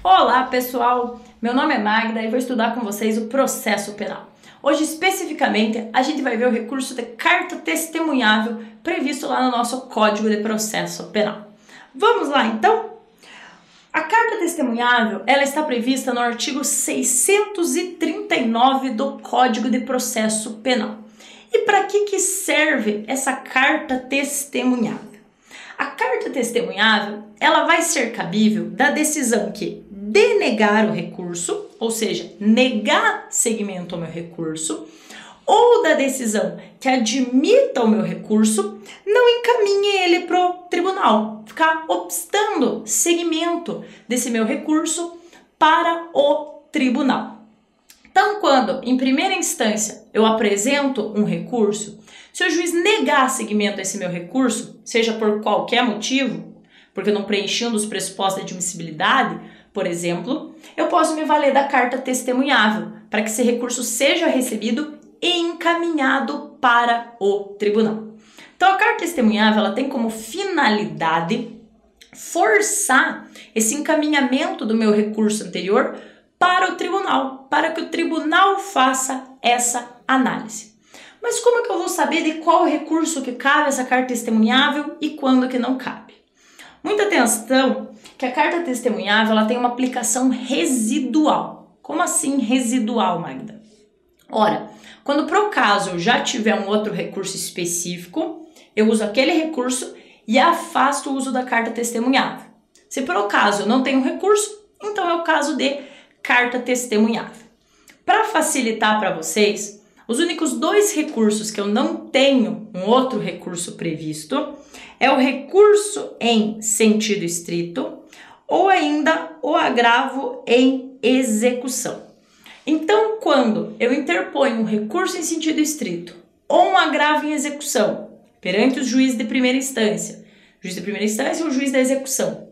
Olá pessoal, meu nome é Magda e vou estudar com vocês o processo penal. Hoje especificamente a gente vai ver o recurso de carta testemunhável previsto lá no nosso Código de Processo Penal. Vamos lá então? A carta testemunhável ela está prevista no artigo 639 do Código de Processo Penal. E para que serve essa carta testemunhável? A carta testemunhável ela vai ser cabível da decisão que denegar o recurso, ou seja, negar seguimento ao meu recurso, ou da decisão que admita o meu recurso, não encaminhe ele para o tribunal, ficar obstando seguimento desse meu recurso para o tribunal. Então, quando em primeira instância eu apresento um recurso, se o juiz negar seguimento a esse meu recurso, seja por qualquer motivo, porque eu não preenchi um dos pressupostos de admissibilidade, por exemplo, eu posso me valer da carta testemunhável para que esse recurso seja recebido e encaminhado para o tribunal. Então, a carta testemunhável ela tem como finalidade forçar esse encaminhamento do meu recurso anterior para o tribunal, para que o tribunal faça essa análise. Mas como que eu vou saber de qual recurso que cabe essa carta testemunhável e quando que não cabe? Muita atenção que a carta testemunhável ela tem uma aplicação residual. Como assim residual, Magda? Ora, quando por acaso eu já tiver um outro recurso específico, eu uso aquele recurso e afasto o uso da carta testemunhável. Se por acaso eu não tenho recurso, então é o caso de carta testemunhável. Para facilitar para vocês, os únicos dois recursos que eu não tenho um outro recurso previsto é o recurso em sentido estrito ou ainda o agravo em execução. Então, quando eu interponho um recurso em sentido estrito ou um agravo em execução perante o juiz de primeira instância, ou o juiz da execução,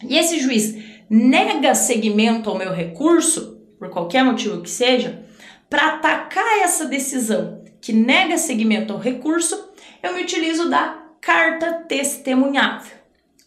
e esse juiz nega seguimento ao meu recurso, por qualquer motivo que seja, para atacar essa decisão que nega seguimento ao recurso, eu me utilizo da carta testemunhável.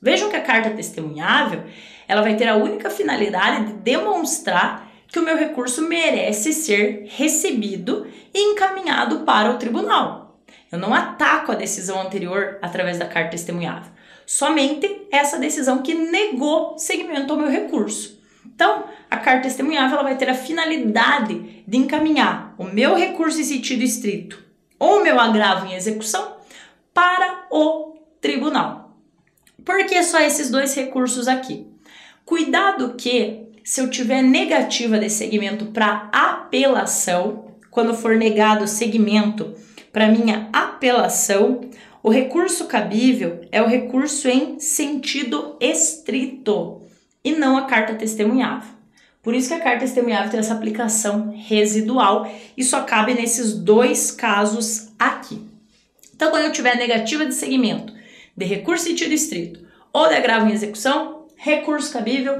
Vejam que a carta testemunhável ela vai ter a única finalidade de demonstrar que o meu recurso merece ser recebido e encaminhado para o tribunal. Eu não ataco a decisão anterior através da carta testemunhável, somente essa decisão que negou seguimento ao meu recurso. Então, a carta testemunhável ela vai ter a finalidade de encaminhar o meu recurso em sentido estrito ou o meu agravo em execução para o tribunal. Por que só esses dois recursos aqui? Cuidado que, se eu tiver negativa de seguimento para apelação, quando for negado seguimento para minha apelação, o recurso cabível é o recurso em sentido estrito e não a carta testemunhável. Por isso que a carta testemunhável tem essa aplicação residual e só cabe nesses dois casos aqui. Então, quando eu tiver negativa de seguimento de recurso em sentido estrito ou de agravo em execução, recurso cabível,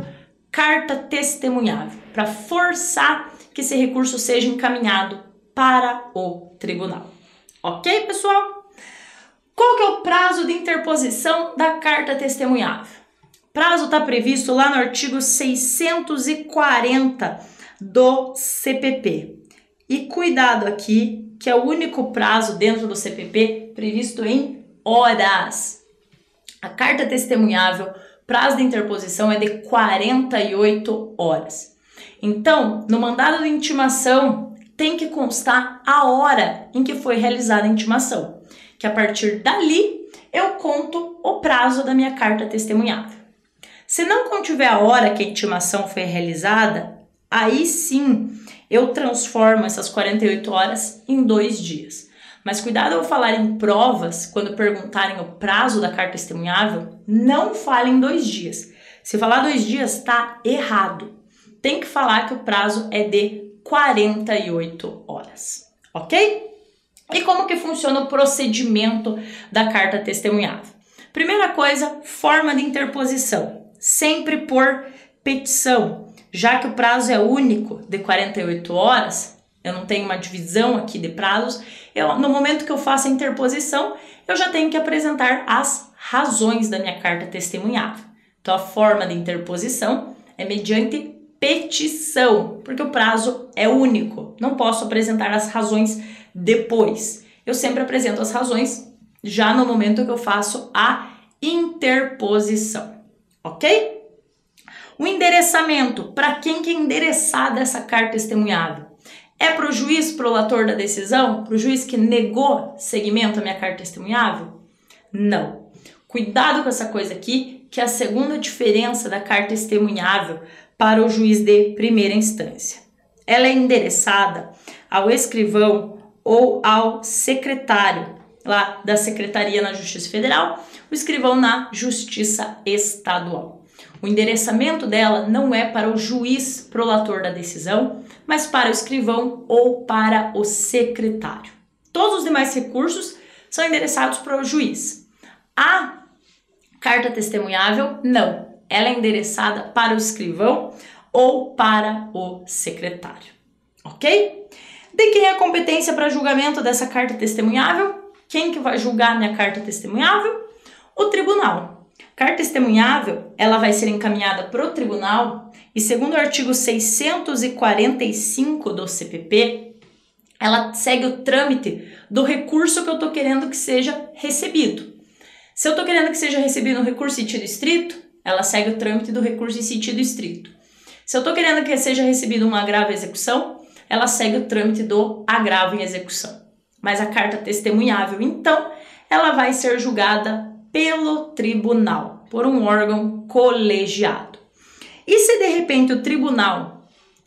carta testemunhável, para forçar que esse recurso seja encaminhado para o tribunal. Ok, pessoal? Qual que é o prazo de interposição da carta testemunhável? O prazo está previsto lá no artigo 640 do CPP. E cuidado aqui, que é o único prazo dentro do CPP previsto em horas. A carta testemunhável, prazo de interposição é de 48 horas. Então, no mandado de intimação, tem que constar a hora em que foi realizada a intimação, que a partir dali eu conto o prazo da minha carta testemunhável. Se não contiver a hora que a intimação foi realizada, aí sim eu transformo essas 48 horas em 2 dias. Mas cuidado ao falar em provas, quando perguntarem o prazo da carta testemunhável, não fale em 2 dias. Se falar 2 dias, está errado. Tem que falar que o prazo é de 48 horas, ok? E como que funciona o procedimento da carta testemunhável? Primeira coisa, forma de interposição, sempre por petição. Já que o prazo é único de 48 horas, eu não tenho uma divisão aqui de prazos, no momento que eu faço a interposição, eu já tenho que apresentar as razões da minha carta testemunhável. Então, a forma de interposição é mediante petição, porque o prazo é único. Não posso apresentar as razões depois. Eu sempre apresento as razões já no momento que eu faço a interposição, ok? O endereçamento, para quem que é endereçada essa carta testemunhável? É para o juiz prolator da decisão? Para o juiz que negou seguimento à minha carta testemunhável? Não. Cuidado com essa coisa aqui, que é a segunda diferença da carta testemunhável para o juiz de primeira instância. Ela é endereçada ao escrivão ou ao secretário lá da Secretaria na Justiça Federal, o escrivão na Justiça Estadual. O endereçamento dela não é para o juiz prolator da decisão, mas para o escrivão ou para o secretário. Todos os demais recursos são endereçados para o juiz. A carta testemunhável, não. Ela é endereçada para o escrivão ou para o secretário, ok? De quem é a competência para julgamento dessa carta testemunhável? Quem que vai julgar minha carta testemunhável? O tribunal. Carta testemunhável, ela vai ser encaminhada para o tribunal e, segundo o artigo 645 do CPP, ela segue o trâmite do recurso que eu estou querendo que seja recebido. Se eu estou querendo que seja recebido um recurso em sentido estrito, ela segue o trâmite do recurso em sentido estrito. Se eu estou querendo que seja recebido uma agravo em execução, ela segue o trâmite do agravo em execução. Mas a carta testemunhável, então, ela vai ser julgada pelo tribunal, por um órgão colegiado. E se de repente o tribunal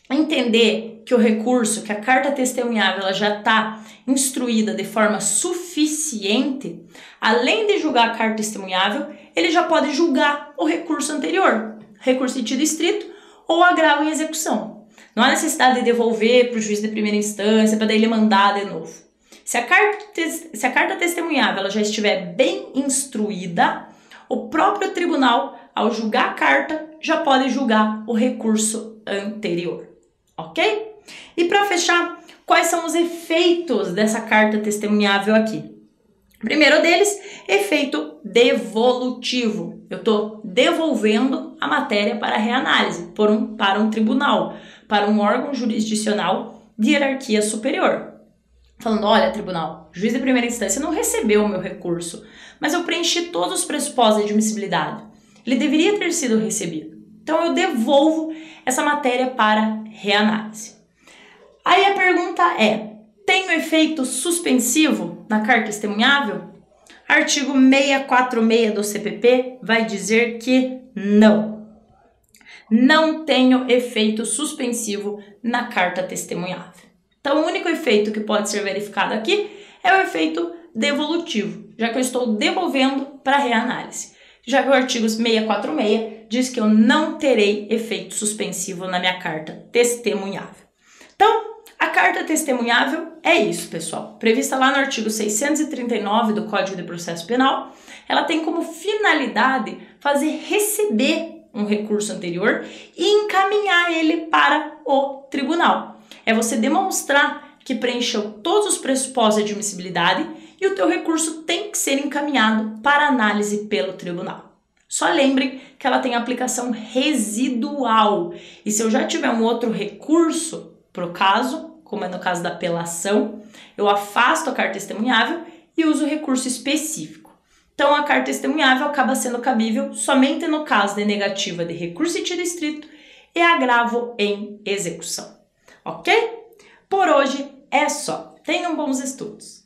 entender que o recurso, que a carta testemunhável, ela já está instruída de forma suficiente, além de julgar a carta testemunhável, ele já pode julgar o recurso anterior, recurso em sentido estrito ou agravo em execução. Não há necessidade de devolver para o juiz de primeira instância, para daí ele mandar de novo. Se a carta testemunhável ela já estiver bem instruída, o próprio tribunal, ao julgar a carta, já pode julgar o recurso anterior, ok? E para fechar, quais são os efeitos dessa carta testemunhável aqui? O primeiro deles, efeito devolutivo. Eu estou devolvendo a matéria para reanálise para um tribunal, para um órgão jurisdicional de hierarquia superior. Falando, olha, tribunal, juiz de primeira instância não recebeu o meu recurso, mas eu preenchi todos os pressupostos de admissibilidade. Ele deveria ter sido recebido. Então, eu devolvo essa matéria para reanálise. Aí a pergunta é, tem efeito suspensivo na carta testemunhável? Artigo 646 do CPP vai dizer que não. Não tenho efeito suspensivo na carta testemunhável. Então, o único efeito que pode ser verificado aqui é o efeito devolutivo, já que eu estou devolvendo para reanálise. Já que o artigo 646 diz que eu não terei efeito suspensivo na minha carta testemunhável. Então, a carta testemunhável é isso, pessoal. Prevista lá no artigo 639 do Código de Processo Penal, ela tem como finalidade fazer receber um recurso anterior e encaminhar ele para o tribunal. É você demonstrar que preencheu todos os pressupostos de admissibilidade e o teu recurso tem que ser encaminhado para análise pelo tribunal. Só lembre que ela tem aplicação residual. E se eu já tiver um outro recurso para o caso, como é no caso da apelação, eu afasto a carta testemunhável e uso o recurso específico. Então, a carta testemunhável acaba sendo cabível somente no caso de negativa de recurso em sentido estrito e agravo em execução. Ok? Por hoje é só. Tenham bons estudos!